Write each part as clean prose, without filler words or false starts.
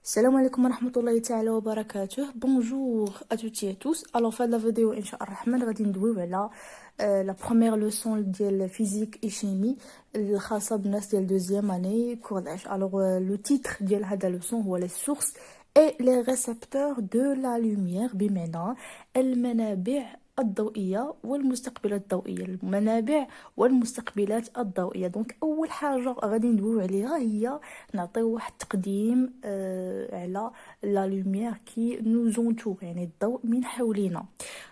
Salam alaikum wa rahmatullahi ta'ala wa barakatuh. Bonjour à toutes et à tous. Alors, fin de la vidéo, Inch'Allah, غادي ندويو على la première leçon ديال physique et chimie الخاصة بالناس ديال deuxième année collège. Alors, le titre ديال هذا leçon هو les sources et les récepteurs de la lumière بمعنى المنابع الضوئية والمستقبلات الضوئية المنابع والمستقبلات الضوئية. دونك أول حاجة غادي ندويو عليها هي نعطيو واحد التقديم على لا لوميير كي نو زونتور، يعني الضوء من حولنا.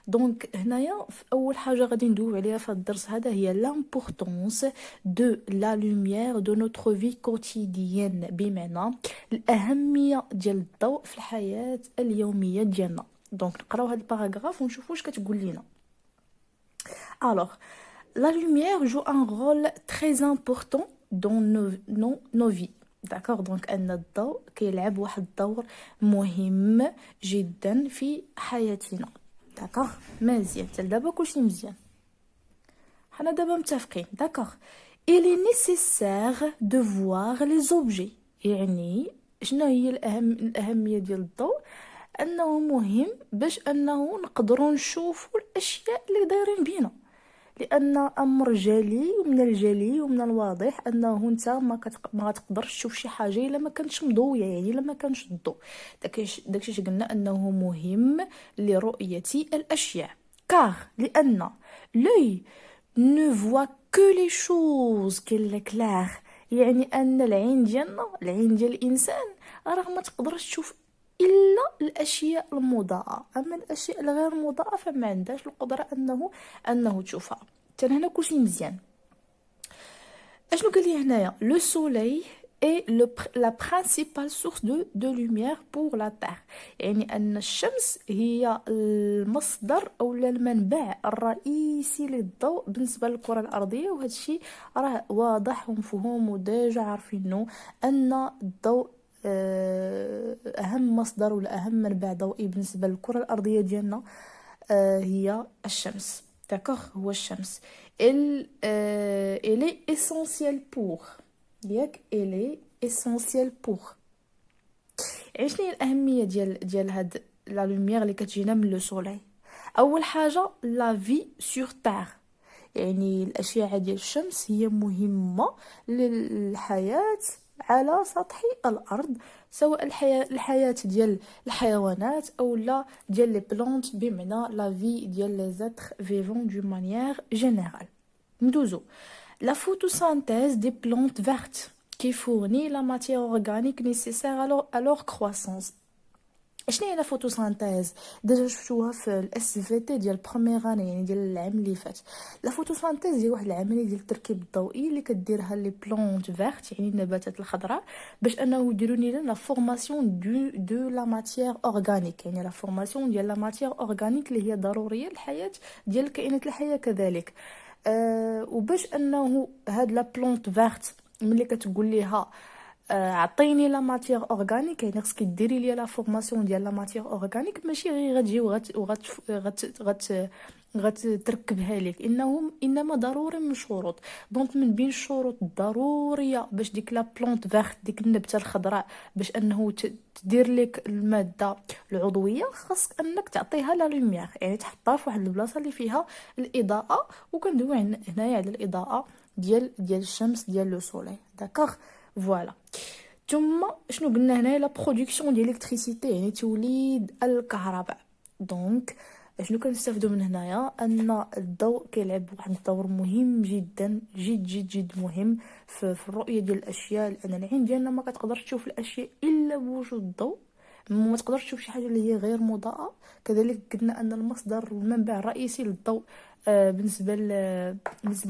دونك هنايا في اول حاجه غادي ندويو عليها في الدرس هذا هي لامبورطونس دو لا لوميير دو نوتر في كوتيديان، بمعنى الاهميه ديال الضوء في الحياه اليوميه ديالنا. دونك نقراو هذا الباراغراف ونشوفوا واش كتقول لنا. Alors, la lumière joue un rôle très important dans nos vies. داكوغ، دونك ان الضوء كيلعب واحد الدور مهم جدا في حياتنا. داكوغ، مزيان حتى دابا كلشي مزيان، حنا دابا متفقين. داكوغ، il est nécessaire de voir les objets، يعني شنو هي الأهمية ديال الضوء؟ انه مهم باش انه نقدروا نشوفوا الاشياء اللي دايرين بينا، لان امر جلي ومن الجلي ومن الواضح انه انت ما تقدرش تشوف شي حاجه الا ما كانتش مضويه، يعني الا ما كانش الضوء. داكشي قلنا انه مهم لرؤيه الاشياء. كار لان لوي ne voit que les choses qu'elle clair، يعني ان العين ديالنا، العين ديال الانسان، راه ما تقدرش تشوف الا الاشياء المضاءه، اما الاشياء الغير مضاءه فما عندهاش القدره انه تشوفها. حتى هنا كلشي مزيان. اشنو قال لي هنايا؟ لو سوليي est la principale source de lumière pour la Terre، يعني أن الشمس هي المصدر أو المنبع الرئيسي للضوء بالنسبة للكرة الأرضية. وهذا الشيء راه واضح ومفهوم وديجا عارفينه أن الضوء أهم مصدر ولا أهم منبع ضوئي بالنسبة للكرة الأرضية ديالنا هي الشمس. داكوغ، هو الشمس. elle est essentielle pour، ياك elle est essentielle pour. يعني شنو هي الأهمية ديال هاد لا لوميير اللي كتجينا من لو سوليي؟ أول حاجة لا في سور تير، يعني الأشعة ديال الشمس هي مهمة للحياة على سطح الأرض، سواء الحياة ديال الحيوانات أو لا ديال لي بلانت، بمعنى لا في ديال لي زاتر فيفون دو مانيير جينيرال. ندوزو la photosynthèse des plantes vertes qui fournit la matière organique nécessaire à leur croissance. شنو هي لا فوتوسانتيز؟ ديجا شفتوها في الاس في تي ديال بروميير اني، يعني ديال العام اللي فات. لا فوتوسانتيز هي واحد العمليه ديال التركيب الضوئي اللي كديرها لي بلانت فيرت، يعني النباتات الخضراء، باش انه يديروا لنا لا فورماسيون دو لا ماتيير اورغانيك، يعني لا فورماسيون ديال لا ماتيير اورغانيك اللي هي ضروريه للحياه ديال الكائنات الحيه كذلك. وباش انه هاد لا بلانت فيرت ملي كتقول ليها عطيني لا ماتيير اورغانيك، يعني خصك ديري لي لا فورماسيون ديال لا ماتيير اورغانيك، ماشي غير غتجي غتركبها لك، انما ضروري من شروط. دونك من بين الشروط الضروريه باش ديك لا بلانت فيرت، ديك النبته الخضراء، باش انه تدير لك الماده العضويه، خاصك انك تعطيها لا لوميير، يعني تحطها في واحد البلاصه اللي فيها الاضاءه. وكندويو هنايا على الاضاءه ديال الشمس ديال لو سوليي. داكوغ، فوالا. ثم شنو قلنا هنا؟ لا برودكسيون ديال الكتريسيتي، يعني توليد الكهرباء. دونك شنو كنستافدوا من هنايا؟ ان الضوء كيلعب واحد الدور مهم جدا، جد مهم في الرؤيه ديال الاشياء، لان العين ديالنا ما كتقدرش تشوف الاشياء الا بوجود الضوء، ما تقدرش تشوف شي حاجه اللي هي غير مضاءه. كذلك قلنا ان المصدر والمنبع الرئيسي للضوء بالنسبه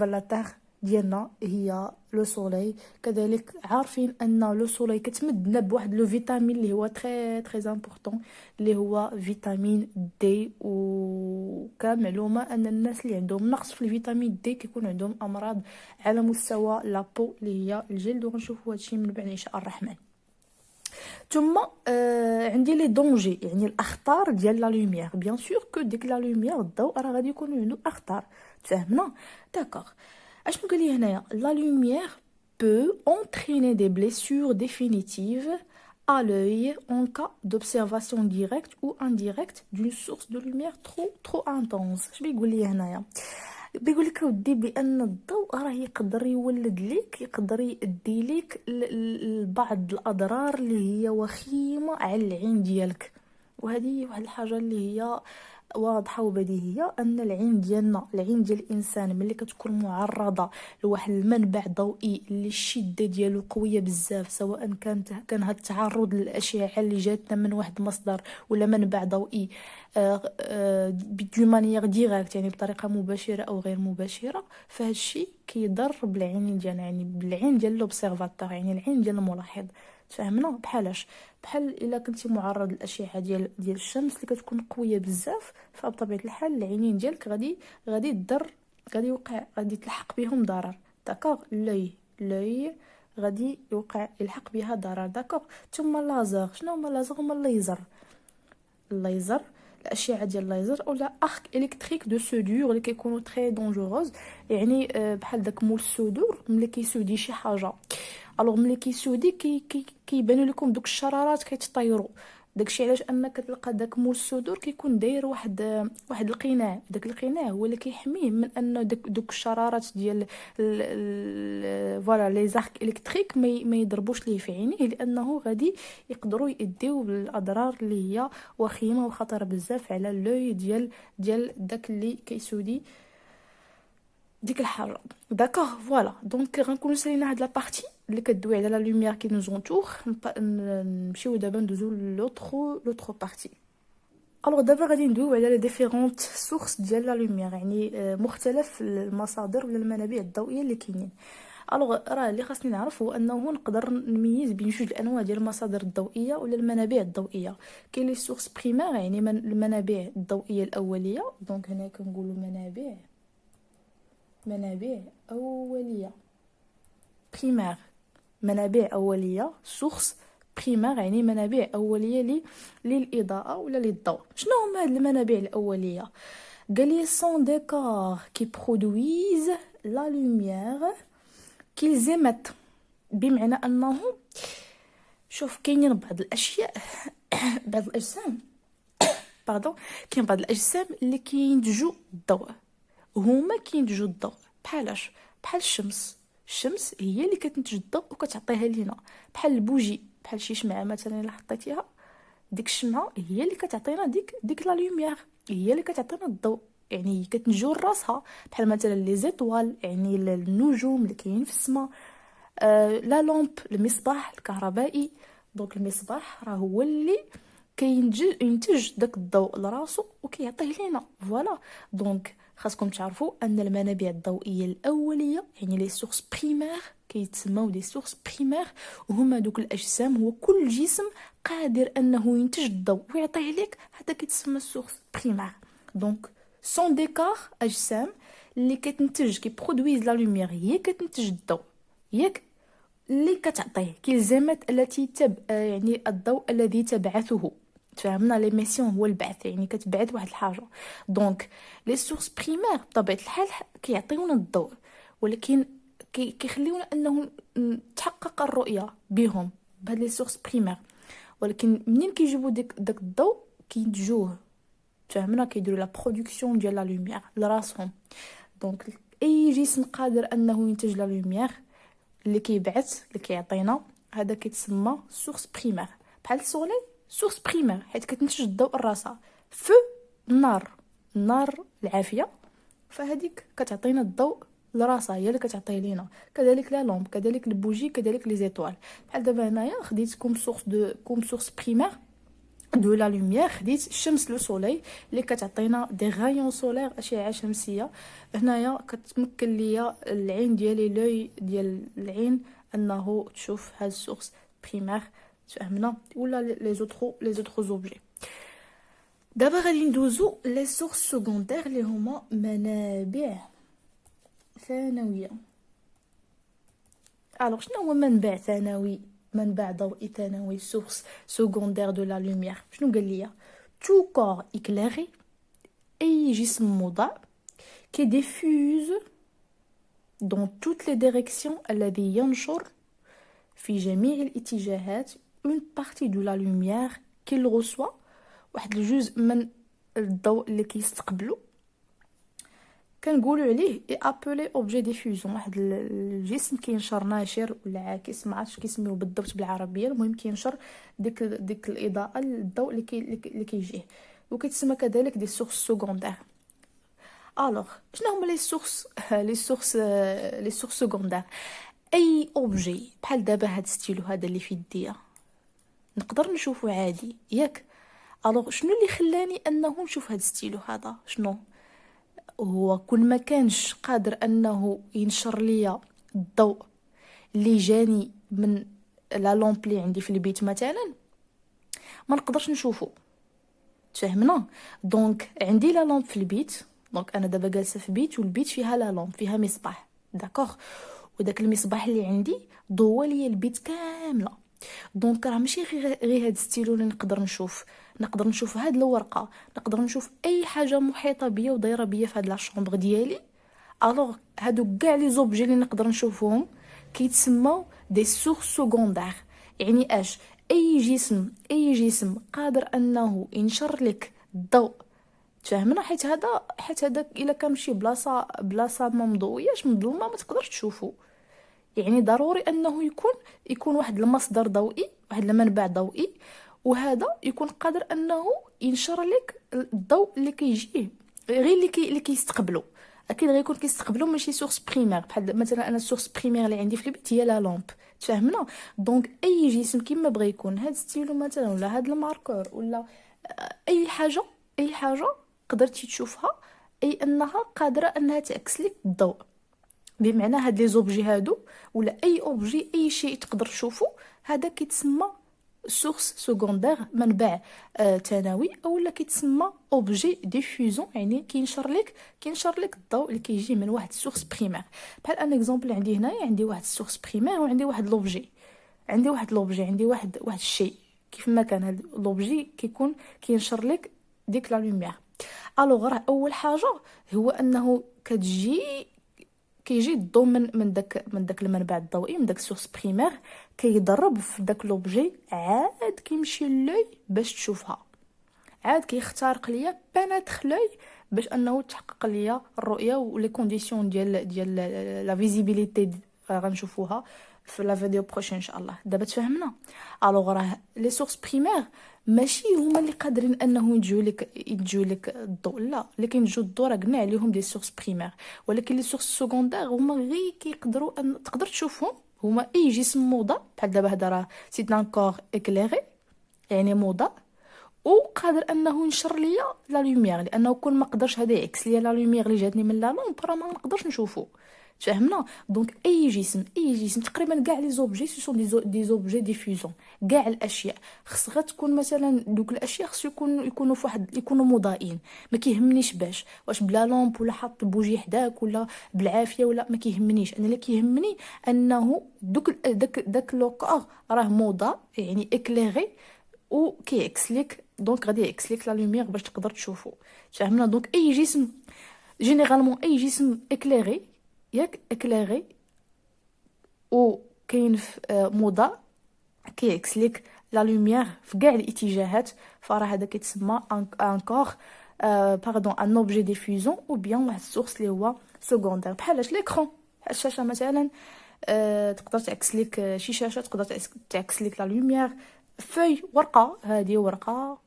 للتاغ ديالنا هي لو سوليي. كذلك عارفين ان لو سوليي كتمدنا بواحد لو فيتامين اللي هو تري امبورطون، اللي هو فيتامين دي. وكمعلومه ان الناس اللي عندهم نقص في الفيتامين دي كيكون عندهم امراض على مستوى لابو اللي هي الجلد، وغنشوفوا هادشي من بعد ان شاء الرحمن. ثم عندي لي دونجي، يعني الاخطار ديال لا لوميير. بيان سور كو ديك لا لوميير الضوء راه غادي يكون عنده اخطار، تفهمنا؟ داكوغ. اشنو قال لي هنايا؟ لا لوميير peut entraîner des blessures définitives à l'œil en cas d'observation directe ou indirecte d'une source de lumière trop intense. اش بيقول لي هنايا؟ بيقول لك ودي بان الضوء راه يقدر يولد ليك، يقدر يؤدي ليك بعض الاضرار اللي هي وخيمه على العين ديالك. وهذه واحد الحاجه اللي هي واضحه وبديهيه، ان العين ديالنا، العين ديال الانسان ملي كتكون معرضه لواحد المنبع ضوئي اللي الشده ديالو قويه بزاف، سواء كان هاد التعرض للاشعه اللي جاتنا من واحد المصدر ولا منبع ضوئي دو مانيير ديريكت، يعني بطريقه مباشره او غير مباشره، فهاد الشيء كيضر بالعين ديالنا، يعني بالعين ديال لوبسيرفاتور، يعني العين ديال الملاحظ. تفهمنا؟ بحالاش؟ بحال الا كنتي معرض للاشعه ديال الشمس اللي كتكون قويه بزاف، فبطبيعه الحال العينين ديالك غادي تضر، غادي تلحق بهم ضرر. داكوغ؟ لوي غادي يلحق بها ضرر. داكوغ؟ ثم اللازر، شنو هما اللازر؟ هما الليزر، الاشعه ديال الليزر اولا ارك الكتريك دو سودور اللي كيكونوا تري دونجوروز، يعني بحال داك مول السودور ملي كيسودي شي حاجه. الوغ ملي كيسودي كيبانوا لكم دوك الشرارات كيتطيروا. داكشي علاش ان كتلقى داك مول الصدور كيكون داير واحد القناع. داك القناع هو اللي كيحميه من ان دوك الشرارات ديال فوالا لي زارك الكتريك ما يضربوش ليه في عينيه، لانه غادي يقدروا يؤديو بالاضرار اللي هي وخيمه وخطر بزاف على لوي ديال داك اللي كيسودي ديك الحاجه. داكوغ؟ فوالا دونك غنكونوا سالينا هاد لا بارتي اللي كدوي على لا لوميير كي نو زونتور. نمشيو دابا ندوزو لوطخ بارتي. الوغ دابا غادي ندويو على لي ديفيرونت سورس ديال لا لوميير، يعني مختلف المصادر ولا المنابع الضوئيه اللي كاينين. الوغ راه اللي خاصني نعرف هو انه نقدر نميز بين جوج الانواع ديال المصادر الضوئيه ولا المنابع الضوئيه. كاين لي سورس بريمير، يعني المنابع الضوئيه الاوليه. دونك هنا كنقولوا منابع أولية بريمير، منابع أولية سورس بريمير، يعني منابع أولية للإضاءة ولا للضوء. شنو هما هاد المنابع الأولية؟ قال لي سون دي كور كي برودويز لا لوميير كيلز émettent، بمعنى أنه شوف كاينين بعض الأشياء بعض الأجسام باردون، كاين بعض الأجسام اللي كينتجوا الضوء، هما كينتجوا الضوء. بحالاش؟ بحال الشمس هي اللي كتنتج الضوء وكتعطيها لينا. بحال البوجي، بحال شي شمعه مثلا الا حطيتيها، ديك الشمعه هي اللي كتعطينا ديك لا لوميير، هي اللي كتعطينا الضوء، يعني كتنتجو راسها. بحال مثلا لي زيتوال، يعني النجوم اللي كاينين في السماء. لا لومب، المصباح الكهربائي. دونك المصباح راه هو اللي ينتج داك الضوء لراسو وكيعطيه لينا. فوالا دونك خاصكم تعرفوا ان المنابع الضوئيه الاوليه، يعني لي سورس بريمير، كيتسموا دي سورس بريمير، وهما دوك الاجسام. هو كل جسم قادر انه ينتج الضوء ويعطيه لك، هذا كيتسمى سورس بريمير. دونك سون دي كار، اجسام اللي كتنتج كي برودويز لا لوميير، هي كتنتج الضوء ياك، اللي كتعطيه كيلزامات التي يعني الضوء الذي تبعثه. تفهمنا؟ لي ميسيون هو البعث، يعني كتبعث واحد الحاجه. دونك لي سورس بريمير بطبيعه الحال كيعطيونا الضوء، ولكن كيخليونا انه تحقق الرؤيه بهم بهاد لي سورس بريمير. ولكن منين كيجيبوا داك الضوء كينتجوه. تفهمنا؟ كيديروا لا برودكسيون ديال لا لوميير لراسهم. دونك اي جسم قادر انه ينتج لا لوميير اللي كيبعث اللي كيعطينا، هذا كيتسمى سورس بريمير. بحال السولي سورس بريمير حيت كتنتج الضوء الراسها. فو، النار العافيه، فهذيك كتعطينا الضوء لراسها، هي اللي كتعطيه لينا. كذلك لا لومب، كذلك البوجي، كذلك لي زيتوال. بحال دابا هنايا خديت كوم سورس بريمير دو لا لوميير، خديت الشمس لو سولي اللي كتعطينا دي غايون سولير، اشعه شمسيه. هنايا كتمكن ليا العين ديالي، لوي ديال العين، انه تشوف هاد السورس بريمير. فهمنا؟ ولا لي زوترو زوبجي. دابا غادي ندوزو لي سورس سكوندير اللي هما منابع ثانويه. الوغ شنو هو منبع ثانوي؟ منبع ضوئي ثانوي، source secondaire de la lumière. شنو قال ليا؟ tout corps éclairé، اي جسم مضاء qui diffuse dans toutes les directions، الذي ينشر في جميع الاتجاهات une partie de la lumière qu'il reçoit، واحد الجزء من الضوء اللي كيستقبلو، كنقولوا عليه اي ابولي اوبجي ديفوزون، واحد الجسم كينشر ناشر ولا عاكس، ما عرفتش كيسميوه بالضبط بالعربيه، المهم كينشر ديك الاضاءه، الضوء اللي كيجيه، وكيتسمى كذلك دي سورس سكوندير. الوغ شنو هما لي سورس سكوندير؟ اي اوبجي بحال دابا هاد ستيلو هذا اللي في يديا نقدر نشوفه عادي ياك. الوغ شنو اللي خلاني انه نشوف هاد ستيلو هذا؟ شنو هو؟ كل ما كانش قادر انه ينشر ليا الضوء اللي جاني من لا لومب اللي عندي في البيت مثلا، ما نقدرش نشوفه. تفهمنا؟ دونك عندي لا لومب في البيت، دونك انا دابا جالسه في بيت والبيت فيها لا لومب، فيها مصباح، داكوغ، وداك المصباح اللي عندي ضوى ليا البيت كامله. دونك راه ماشي غير هاد ستيلو اللي نقدر نشوف هاد الورقه، نقدر نشوف اي حاجه محيطه بيا ودايره بيا في هاد لا شومبر ديالي. الوغ هادو كاع لي زوبجي اللي نقدر نشوفهم كيتسموا دي سورس سكوندير. يعني اش؟ اي جسم قادر انه ينشر لك الضوء. تفهمنا؟ حيت هذا الا كان شي بلاصه ما مضوياش مظلمه ما تقدرش تشوفه. يعني ضروري انه يكون واحد المصدر ضوئي، واحد المنبع ضوئي، وهذا يكون قادر انه ينشر لك الضوء اللي كيجيه، غير اللي كيستقبلو. اكيد غيكون كيستقبلو ماشي سورس بريمير، بحال مثلا انا السورس بريمير اللي عندي في البيت هي لا لامب. تفهمنا؟ دونك اي جسم كيما بغى يكون، هاد ستيلو مثلا ولا هاد الماركور ولا اي حاجه قدرتي تشوفها، اي انها قادره انها تعكس لك الضوء. بمعنى هاد لي زوبجي هادو ولا اي اوبجي، اي شيء تقدر تشوفه، هذا كيتسمى سورس سكوندير، منبع ثانوي، اولا كيتسمى اوبجي ديفوزون، يعني كينشر لك الضوء اللي كيجي من واحد سورس بريمير. بحال ان اكزومبل اللي عندي هنايا، عندي واحد سورس بريمير وعندي واحد لوبجي، عندي واحد الشيء. كيف ما كان هاد لوبجي كيكون كينشر لك ديك لا لوميير. الوغ راه اول حاجه هو انه كيجي الضوء من داك المنبع الضوئي، من داك السورس بريمير، كيضرب في داك لوبجي، عاد كيمشي للوي باش تشوفها، عاد كيخترق ليا باناتخ لوي باش انه تحقق ليا الرؤيه ولي كونديسيون ديال لا فيزيبيليتي. غنشوفوها في لا فيديو بروشين ان شاء الله. دابا تفهمنا؟ الوغ راه لي سورس بريمير ماشي هما اللي قادرين انه ينتجوا لك الضوء، لا، اللي كينتجوا الضوء راه قلنا عليهم دي سورس بريمير. ولكن لي سورس سكوندير هما غير كيقدروا ان تقدر تشوفهم، هما اي جسم مضاء، بحال دابا هذا راه سيت ان كور اكليري، يعني مضاء، وقادر انه ينشر ليا لا لوميير، لانه كون ما قدرش هذا يعكس ليا لا لوميير اللي جاتني من لا لومب راه ما نقدرش نشوفو. فهمنا؟ دونك اي جسم تقريبا كاع لي زوبجي سو سون دي زوبجي ديفوزون. كاع الاشياء خصها تكون مثلا، دوك الاشياء خصو يكونوا يكونوا مضائين. ما كيهمنيش واش بلا لومب ولا حاط بوجي حداك ولا بالعافيه، ولا ما كيهمنيش. انا اللي كيهمني انه داك لوكور راه مضاء، يعني اكليغي، و كيعكس لك، دونك غادي يعكس لك لا لوميير باش تقدر تشوفو. فهمنا؟ دونك اي جسم جينيرالمون اي جسم اكليري، ياك اكليري، و كاين في مضاء، كيعكس لك لا لوميير في كاع الاتجاهات، فراه هذا كيتسمى ان كور باردون ان اوبجي ديفوزون، او بيان واحد السورس اللي هو سكوندير. بحال ليكرون، الشاشه مثلا، تقدر تعكس لك شي شاشه، تقدر تعكس لك لا لوميير. فوي، ورقه، هذه ورقه،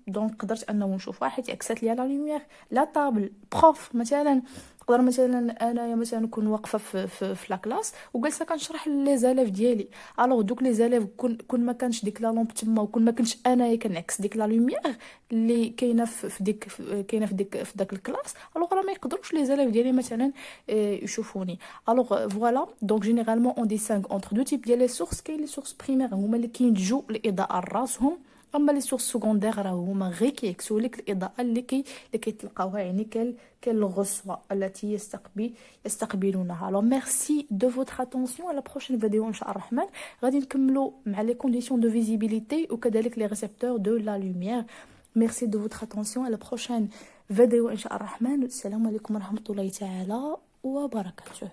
دونك قدرت انه نشوفها حيت عكست ليا لا لوميير. لا طابل بروف مثلا، نقدر مثلا انايا مثلا نكون واقفه في لا كلاس وجالسه كنشرح لي زاليف ديالي، الوغ دوك لي زاليف كون ما كانش ديك لا لومب تما، وكون ما كنتش انايا كنعكس ديك لا لوميير اللي كاينه في داك الكلاس، الوغ راه ما يقدروش لي زاليف ديالي مثلا يشوفوني. الوغ فوالا، دونك جينيرالمون اون ديسانغ اونتر دو تيب ديال لي سورس. كاين لي سورس بريمير هما اللي كينتجوا الاضاءه راسهم، اما لي سورس سكوندير راه هما غير كيعكسوا لك الاضاءه اللي كيتلقاوها، يعني كالغصوه التي يستقبلونها. الو ميرسي دو فوتر اتونسيون، على بروشين فيديو ان شاء الله الرحمن غادي نكملوا مع لي كونديسيون دو فيزيبيليتي وكذلك لي ريسبتور دو لا لوميير. ميرسي دو فوتر اتونسيون، على بروشين فيديو ان شاء الله الرحمن. السلام عليكم ورحمه الله تعالى وبركاته.